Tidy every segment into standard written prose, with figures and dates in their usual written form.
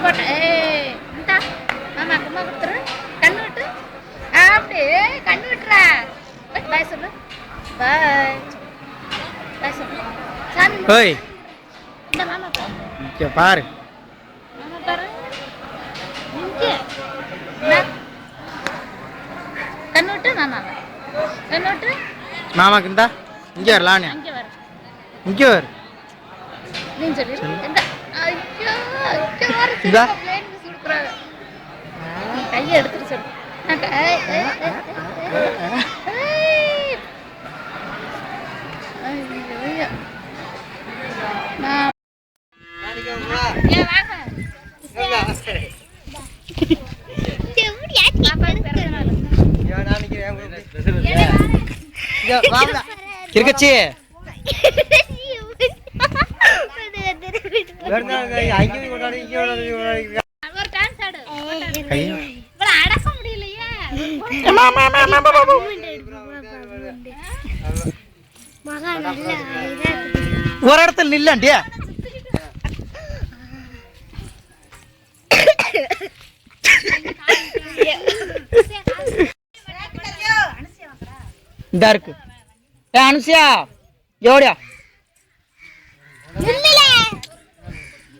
போட்ட இந்தா மாமா அம்மா கொடுத்துரு. கண்ணு விட்டு அப்படியே கண்ணு விட்டுறா. பாய் சொல்லு. பாய் பாய் சொல்லு. சாமி ஓய் இந்த மாமா பாரு. இங்க பாரு. மாமா பாரு. இங்க கண்ணு விட்டு மாமா கண்ணு விட்டு மாமாக்கு இந்தா இங்கே வரலானே. அங்கே வர இங்கே வரு. நீ சொல்லு. இந்த ஐயோ ஐயோ இந்தா பிளேன் சுடுறாங்க. கையை எடுத்துட்டு சொல்லு. கிறுக்கச்சி அடக்க முடியலையே. ஒரு இடத்துல நில்லாண்டியா. இந்த இருக்கு. அனுசியா எவடியா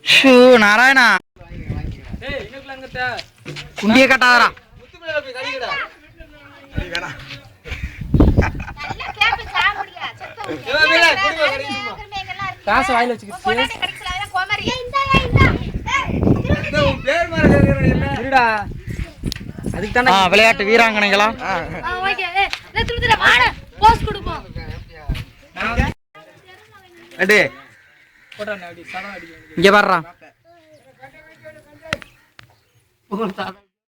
ஷூ நாராயணா குண்டிய கட்டாதரா. காசு வாயில வச்சுக்கிட்டு விளையாட்டு வீராங்கனைகளா இங்க வர்றான்.